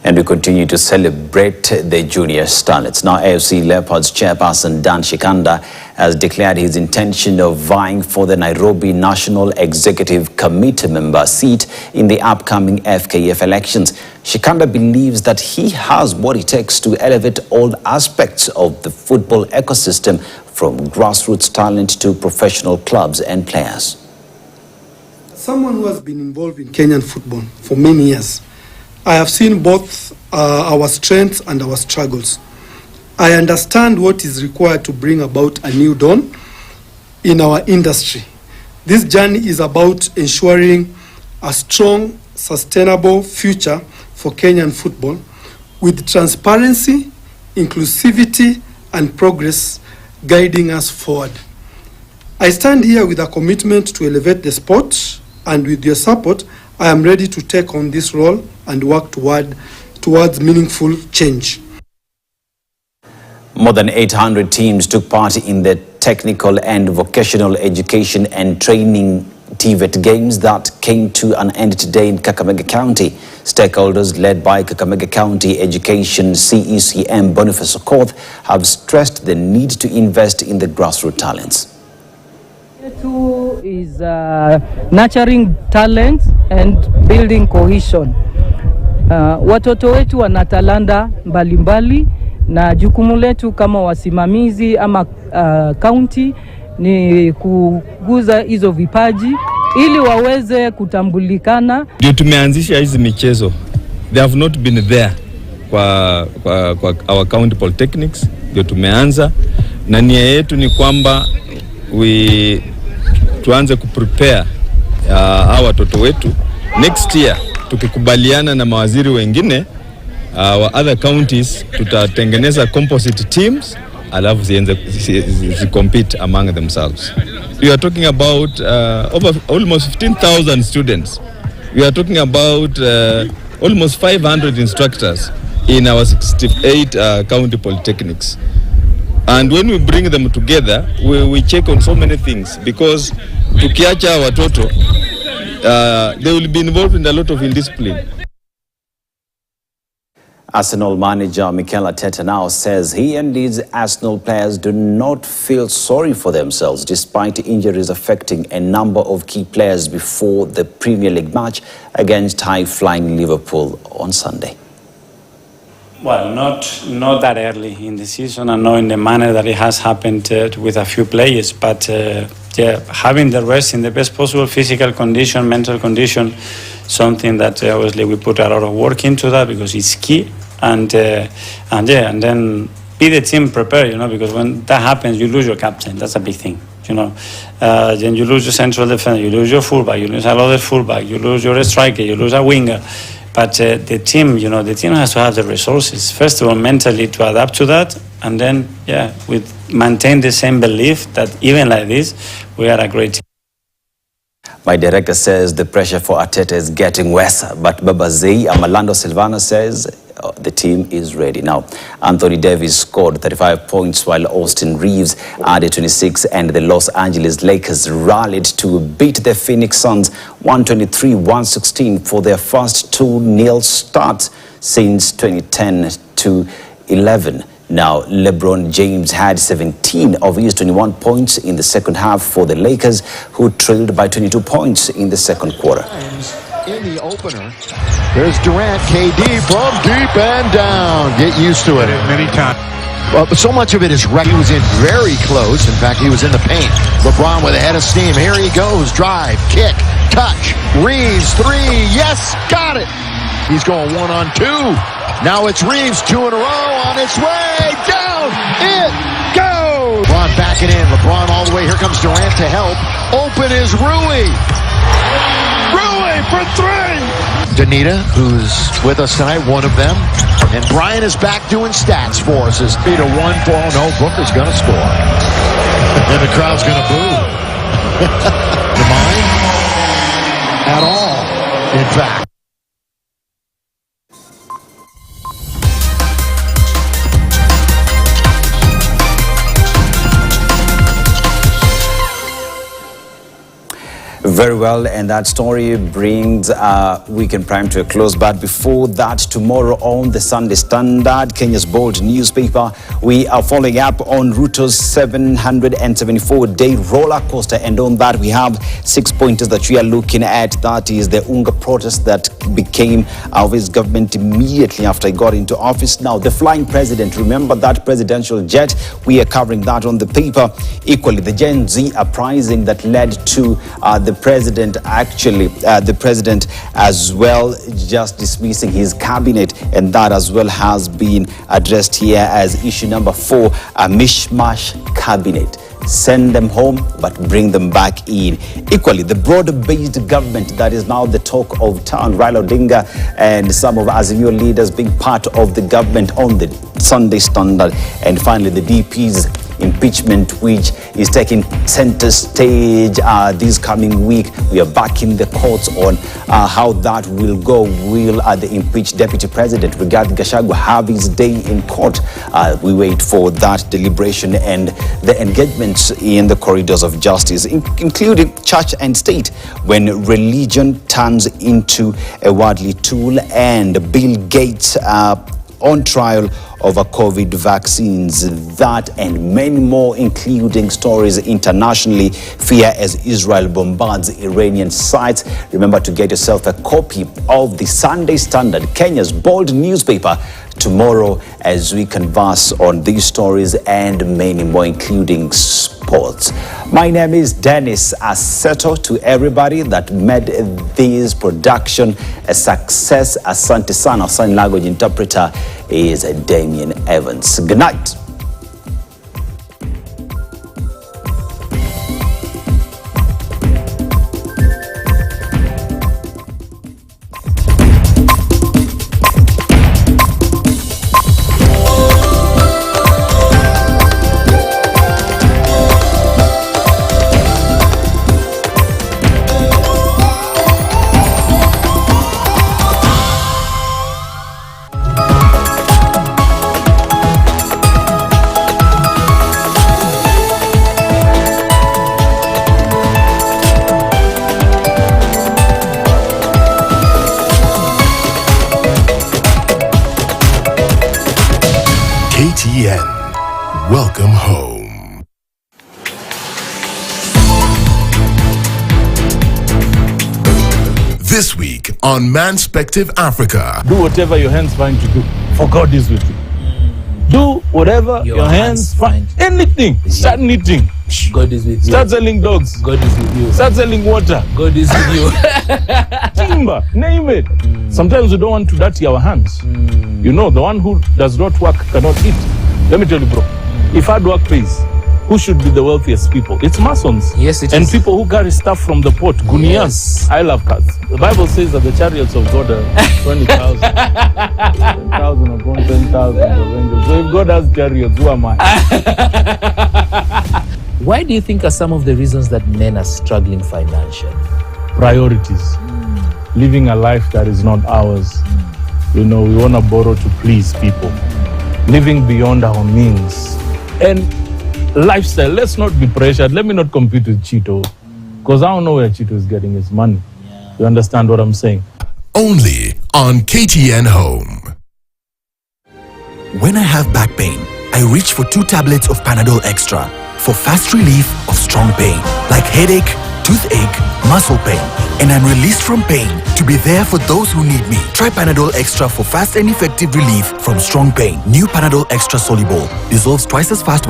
And we continue to celebrate the junior starlets. Now, AFC Leopards chairperson Dan Shikanda has declared his intention of vying for the Nairobi National Executive Committee member seat in the upcoming FKF elections. Shikanda believes that he has what it takes to elevate all aspects of the football ecosystem, from grassroots talent to professional clubs and players. Someone who has been involved in Kenyan football for many years, I have seen both our strengths and our struggles. I understand what is required to bring about a new dawn in our industry. This journey is about ensuring a strong, sustainable future for Kenyan football with transparency, inclusivity, and progress guiding us forward. I stand here with a commitment to elevate the sport, and with your support, I am ready to take on this role and work towards meaningful change. More than 800 teams took part in the technical and vocational education and training TVET games that came to an end today in Kakamega County. Stakeholders led by Kakamega County Education CECM Boniface Okoth have stressed the need to invest in the grassroots talents. Two is nurturing talents and building cohesion. Watoto wetu wana talanta mbalimbali, na jukumu letu kama wasimamizi ama county ni kuguza hizo vipaji ili waweze kutambulikana. Ndio tumeanzisha hizi michezo. They have not been there kwa our county polytechnics. Ndio tumeanza, na nia yetu ni kwamba tuanze kuprepare hawa watoto wetu next year. Tukikubaliana na mawaziri wengine wa other counties, tutatengeneza composite teams alafu zi compete among themselves. We are talking about over almost 15,000 students. We are talking about almost 500 instructors in our 68 county polytechnics. And when we bring them together, we check on so many things, because tukiacha watoto, they will be involved in a lot of indiscipline. Arsenal manager Mikel Arteta now says he and his Arsenal players do not feel sorry for themselves despite injuries affecting a number of key players before the Premier League match against high-flying Liverpool on Sunday. Well, not that early in the season, and not in the manner that it has happened with a few players, but yeah, having the rest in the best possible physical condition, mental condition, something that obviously we put a lot of work into that, because it's key. And then be the team prepared, you know, because when that happens, you lose your captain. That's a big thing, you know. Then you lose your central defender, you lose your fullback, you lose another fullback, you lose your striker, you lose a winger. But the team, you know, the team has to have the resources, first of all, mentally to adapt to that, and then, yeah, maintain the same belief that even like this, we are a great team. My director says the pressure for Arteta is getting worse, but Babazei Amalando Silvana says the team is ready. Now, Anthony Davis scored 35 points while Austin Reeves added 26, and the Los Angeles Lakers rallied to beat the Phoenix Suns 123-116 for their first 2-0 start since 2010-11. Now, LeBron James had 17 of his 21 points in the second half for the Lakers, who trailed by 22 points in the second quarter. In the opener, there's Durant, KD from deep and down. Get used to it. Many times. Well, but so much of it is right. He was in very close. In fact, he was in the paint. LeBron with a head of steam. Here he goes. Drive, kick, touch. Reeves, three. Yes, got it. He's going 1-on-2. Now it's Reeves, 2 in a row, on its way, down, it goes! LeBron backing in, LeBron all the way, here comes Durant to help, open is Rui! Rui for 3! Danita, who's with us tonight, one of them, and Brian is back doing stats for us, as 3-1 for, no, Booker's gonna score. And the crowd's gonna boo. The mind? At all, in fact. Very Very well, and that story brings Weekend Prime to a close. But before that, tomorrow on the Sunday Standard, Kenya's bold newspaper, we are following up on Ruto's 774-day roller coaster. And on that, we have 6 pointers that we are looking at. That is the Unga protest that became of his government immediately after he got into office. Now, the flying president, remember that presidential jet? We are covering that on the paper. Equally, the Gen Z uprising that led to the president as well just dismissing his cabinet, and that as well has been addressed here as issue number 4, a mishmash cabinet. Send them home, but bring them back in. Equally, the broad-based government that is now the talk of town, Raila Odinga and some of Azimio leaders being part of the government on the Sunday Standard. And finally, the DP's impeachment, which is taking center stage this coming week. We are back in the courts on how that will go. Will the impeached deputy president, regarding Gachagua, have his day in court? We wait for that deliberation and the engagements in the corridors of justice, including church and state, when religion turns into a worldly tool, and Bill Gates on trial over COVID vaccines. That and many more, including stories internationally. Fear as Israel bombards Iranian sites. Remember to get yourself a copy of the Sunday Standard, Kenya's bold newspaper, tomorrow as we converse on these stories and many more, including sports. My name is Dennis Aseto. To everybody that made this production a success, Asante Sana. Sign language interpreter is Damien Evans. Good night. KTN, welcome home. This week on Manspective Africa. Do whatever your hands find to do, for God is with you. Do whatever your hands find. Anything. Start knitting. God is with you. Start selling dogs. God is with you. Start selling water. God is with you. Timber. Name it. Sometimes we don't want to dirty our hands. You know, the one who does not work cannot eat. Let me tell you, bro. If hard work pays, who should be the wealthiest people? It's Masons. Yes, it and is. people who carry stuff from the port. Gunias. Yes. I love cats. The Bible says that the chariots of God are 20,000. 10,000 upon 10,000 of angels. So if God has chariots, who am I? Why do you think are some of the reasons that men are struggling financially? Priorities. Living a life that is not ours. You know, we want to borrow to please people. Living beyond our means. And lifestyle, let's not be pressured. Let me not compete with Chito, because I don't know where Chito is getting his money. You understand what I'm saying? Only on KTN Home. When I have back pain, I reach for 2 tablets of Panadol Extra for fast relief of strong pain, like headache, toothache, muscle pain, and I'm released from pain to be there for those who need me. Try Panadol Extra for fast and effective relief from strong pain. New Panadol Extra Soluble dissolves twice as fast but